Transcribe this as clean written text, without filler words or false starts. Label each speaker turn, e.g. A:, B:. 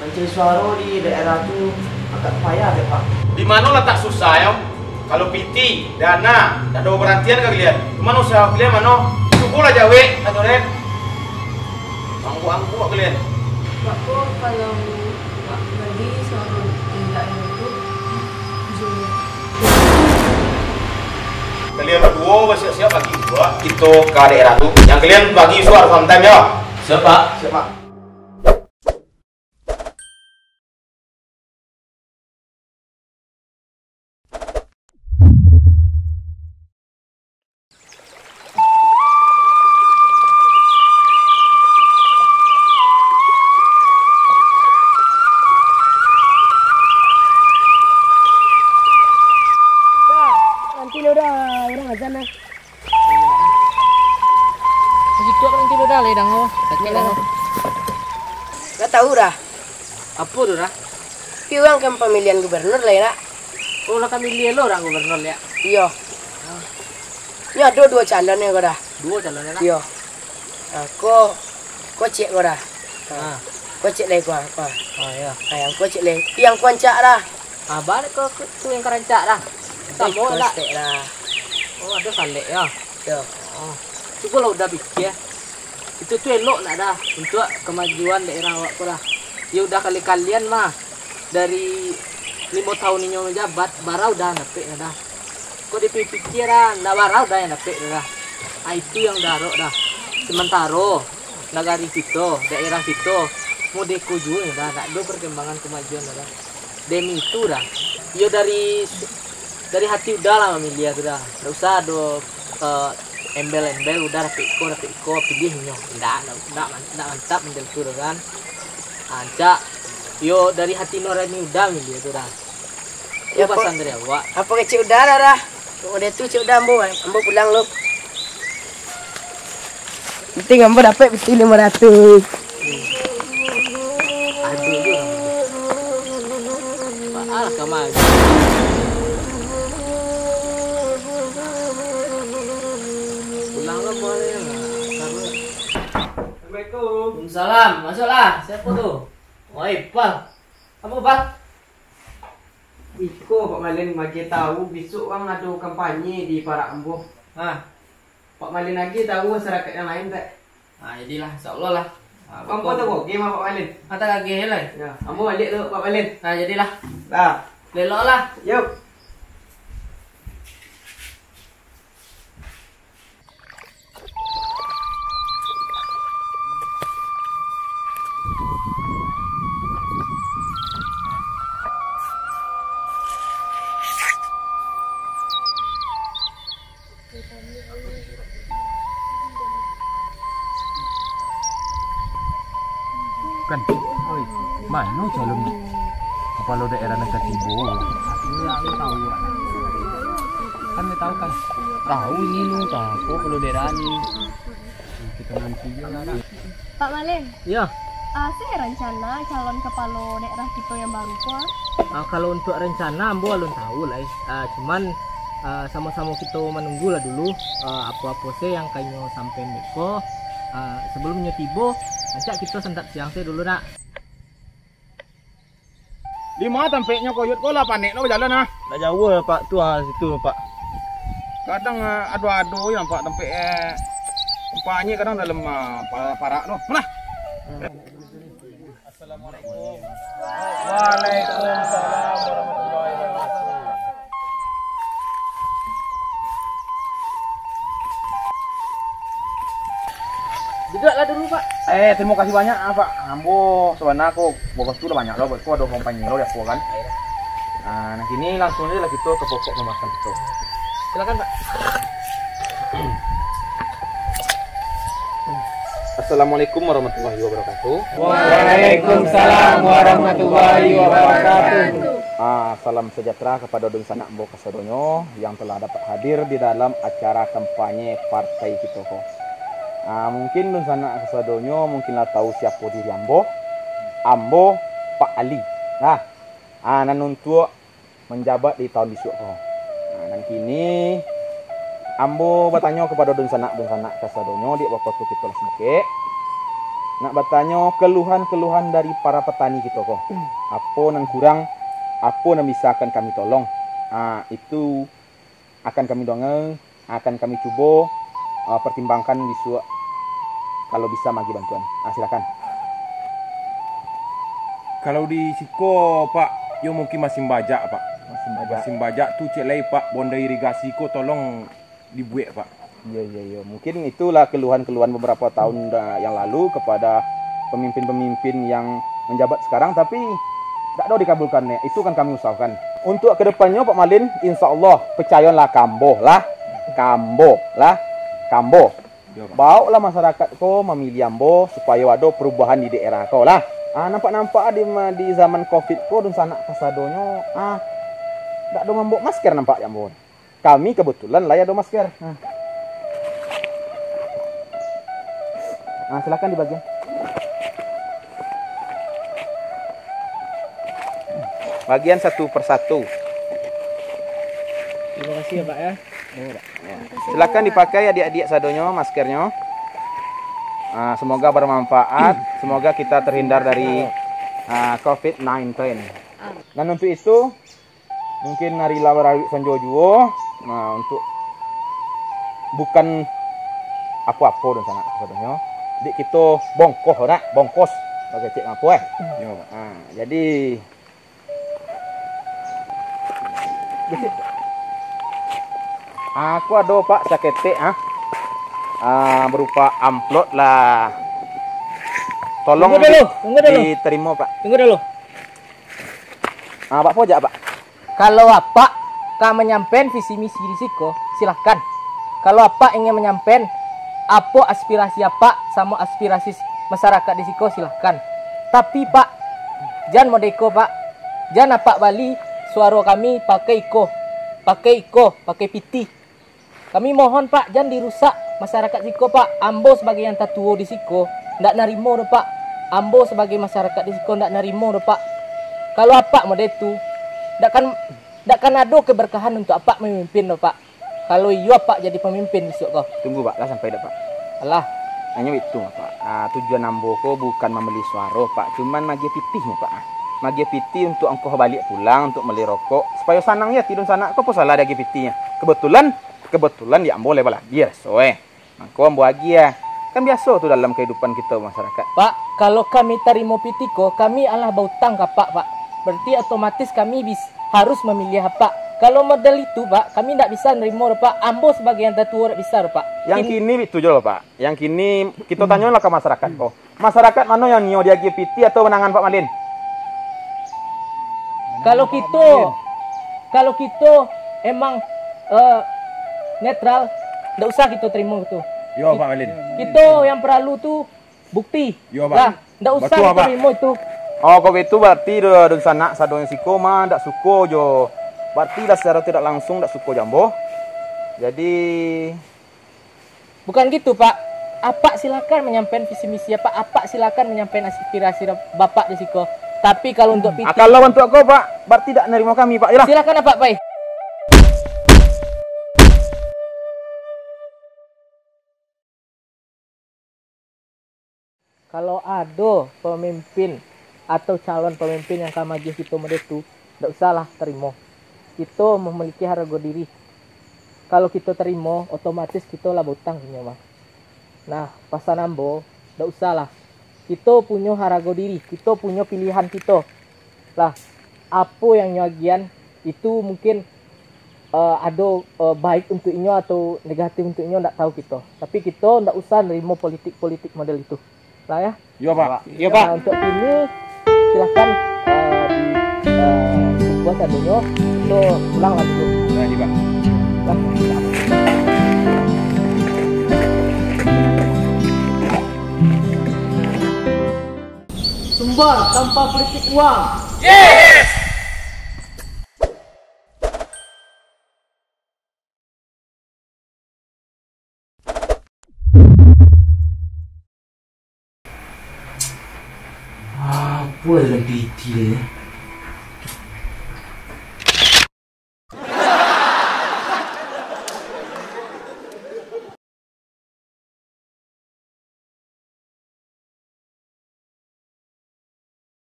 A: mencari suara di daerah itu agak payah deh Pak.
B: Di mana letak susah ya? Kalau PT, dana, ada berhentian kalian. Mana usaha kalian mana? Cukup lah jawe, atau ren? Angku kalian.
C: Pak kok kalau Pak bagi suara di daerah itu jujur.
B: Kalian berdua bersiap-siap bagi dua. Kita ke daerah tuh. Yang kalian bagi suara sometime ya.
D: Siapa?
B: Siapa?
C: Nanti lo dah orang azan dah.
D: Begitu kan nanti udah ledang oh.
C: Gak tahu dah.
D: Apa tuh dah?
C: Piwang kan pemilihan gubernur lah ya.
D: Oh, nak kami lihat lo orang gubernur ya.
C: Iya. Ini ada dua calon ya kau dah.
D: Dua calonnya lah.
C: Iya. Kau cek kau dah.
D: Ah,
C: Kau cek lagi kau apa?
D: oh ya.
C: Yang kau cek lagi. Yang kau cak dah.
D: Ah, balik ke tu yang kerancak dah. Sama lah.
C: Cek lah.
D: Oh, ada salek ya.
C: Yo.
D: Oh, cukup lah udah pikir. Itu tuh elok nak dah untuk kemajuan daerah awak dah. Ya udah kali-kalian mah dari 5 tahun ini menjabat, barau dah napik dah. Kok dipikiran, dah barau dah yang napik dah. Ah, itu yang darok dah. Sementara negara kita, daerah kita mau dekuju dah, tak ada perkembangan kemajuan dah. Demi itu dah. Ya dari hati udah lah memilih tu dah. Tak usah ada embel-embel udah dapat iko pilihnya. Ndak mantap model tu kan. Ancak yo dari hati nurani udah milih tu dah. Ya pasan dari awak.
C: Apa kecil udara dah. Udah tu cik udah ambo pulang lu. Penting ambo dapat mesti 500.
D: Aduh tu. Pak kamar. Pulang boleh. Assalamualaikum. Waalaikumsalam. Masuklah. Siapa tu? Oi, Pal. Apa Pal?
A: Iko Pak Malin bagi tahu besok orang ada kampanye di Parak Amboh.
D: Ha.
A: Pak Malin lagi tahu masyarakat yang lain tak?
D: Ah, jadilah insyaallah lah.
A: Kamu tahu game Pak Malin?
D: Mata kaki lah.
A: Ya, kamu balik tu Pak Malin.
D: Nah, jadilah.
A: Dah.
D: Lelok lah.
A: Yuk.
B: Kan, oi, mana calon kepala daerah negara Timur?
D: Lu tahu kan lu tahu kan tahu ini lu tahu kalau daerah ini kita nanti lah.
E: Pak Malin,
D: Ya,
E: saya rencana calon kepala daerah kita yang baru kok.
D: kalau untuk rencana ambo alun tahu lah. Cuman sama-sama kita menunggu lah dulu apa-apa sih yang kayaknya sampai Meko sebelumnya tiba. Nanti kita sentap siang sih dulu nak.
B: Di mana tampaknya koyot kau lah panik lo berjalan ah.
F: Tak jauh lah Pak, tu situ Pak.
B: Kadang adu-adu yang Pak tempat kampanye kadang dalam parak lo. Mana? Assalamualaikum. Waalaikumsalam warahmatullahi wabarakatuh.
D: Duduklah dulu Pak.
B: Terima kasih banyak Pak. Ambo sebenarnya aku bogos tu banyak loh, buat ada kampanye lo ya aku kan. Nah kini langsung aja lah kita ke pokok pembahasan itu.
D: Silakan Pak.
B: Assalamualaikum warahmatullahi wabarakatuh.
F: Waalaikumsalam warahmatullahi wabarakatuh.
B: Salam sejahtera kepada dong sanak Ambo Kasadonyo yang telah dapat hadir di dalam acara kampanye partai kita. Mungkin dong sanak Kasadonyo mungkinlah tahu siapa diri Ambo. Ambo Pak Ali. Nanuntuk menjabat di tahun besok. Dan kini Ambo bertanya kepada dong sanak Kasadonyo di waktu kita lah sedikit. nak bertanya keluhan-keluhan dari para petani kita kok. Apa yang kurang, apa yang bisa akan kami tolong. Itu akan kami dongeng, akan kami coba pertimbangkan besok kalau bisa bagi bantuan. Silakan.
G: Kalau di Siko Pak, yo mungkin masih bajak Pak. Masih bajak tuh cek lagi Pak, bonda irigasi ko tolong dibuat Pak.
B: Iya. Mungkin itulah keluhan-keluhan beberapa tahun yang lalu kepada pemimpin-pemimpin yang menjabat sekarang, tapi tak ada dikabulkannya. Itu kan kami usahakan. Untuk kedepannya Pak Malin, insya Allah percayalah kamboh. Bawalah masyarakat ko memilih ambo supaya ada perubahan di daerah ko lah. Nampak-nampak di zaman Covid ko dan sanak kasadonyo tak ada membawa masker nampak ya ambo. Kami kebetulan lah ya ada masker. Silakan dibagian. Bagian satu persatu.
D: Terima kasih ya Pak ya.
B: Silakan dipakai adik-adik sadonyo maskernya. Semoga bermanfaat. Semoga kita terhindar dari COVID-19. Dan untuk itu mungkin hari lawar sanjojuo. Untuk bukan apa-apa dan sana sadonyo. Dik kita bongkos bagi cek ngapo jadi aku ada Pak sakete berupa amplop lah. Tolong
D: Tunggu dulu.
B: diterima Pak.
D: Tunggu dulu.
B: Pak pojak Pak.
D: Kalau apa kau menyampaikan visi misi risiko, silahkan. Kalau apa ingin menyampaikan apa aspirasi apa sama aspirasi masyarakat di siko, silahkan. Tapi Pak, jangan modeko Pak. Jangan apa Bali suara kami pakai pakai piti. Kami mohon Pak, jangan dirusak masyarakat siko Pak. Ambo sebagai yang tatuo di siko ndak narimo do Pak. Ambo sebagai masyarakat di siko ndak narimo do Pak. Kalau apa mode itu ndak kan ada keberkahan untuk apa memimpin do Pak. Kalau iya Pak jadi pemimpin besok kau.
B: Tunggu Pak, lah sampai dah Pak.
D: Alah,
B: Hanya itu Pak. Tujuan ambo ko bukan membeli suara Pak, cuman magi pitihnya Pak. Magi pitih untuk engkau balik pulang untuk beli rokok supaya sanang ya tidur sana. Kau salah ada pitihnya. Kebetulan ya ambo lebalah biar soe. Engkau ambo lagi ya. Kan biasa tuh dalam kehidupan kita masyarakat.
D: Pak, kalau kami terima pitiko, kami alah bautang kapak Pak. Berarti otomatis kami harus memilih apa. Kalau model itu Pak, kami tidak bisa nerima Pak. Ambo sebagai yang tertua tidak bisa Pak.
B: Yang kini itu loh Pak. Yang kini kita tanyalah ke masyarakat kok. Masyarakat mana yang nyo dia GPT atau menangan Pak Malin?
D: Kalau kita emang netral, tidak usah kita terima itu.
G: Yo Pak Malin.
D: Kita yang perlu tuh bukti.
G: Yo Pak.
D: Lah, tidak usah
G: Betul,
D: kita
G: Pak.
D: terima itu.
B: Oh, kok itu berarti dari sana sadong siko mah ndak suko jo. Berarti dah secara tidak langsung ndak suko jambo. Jadi
D: Bukan gitu Pak. Apa silakan menyampaikan visi misi apa silakan menyampaikan aspirasi Bapak di siko. Tapi kalau untuk PT,
B: kalau untuk kau Pak, berarti tidak nerima kami Pak. Yalah.
D: silakan apa Pak? Kalau ada pemimpin atau calon pemimpin yang akan maju kita itu, tidak usahlah terima. Kita memiliki harga diri. Kalau kita terima, otomatis kita lah butang punya Mas. Nah, pasan ambo, tidak usahlah. Kita punya harga diri, kita punya pilihan kita. Lah, apa yang nyagian itu mungkin ada baik untuk inyo atau negatif untuk inyo, tidak tahu kita. Tapi kita tidak usah nerima politik model itu. Lah ya.
G: Yo Pak.
D: Iya Pak. Untuk ini silahkan buat adanya itu pulang lagi dulu.
G: Nah, ini Pak.
D: Sumber tanpa politik uang.
A: Apa yang lebih dia?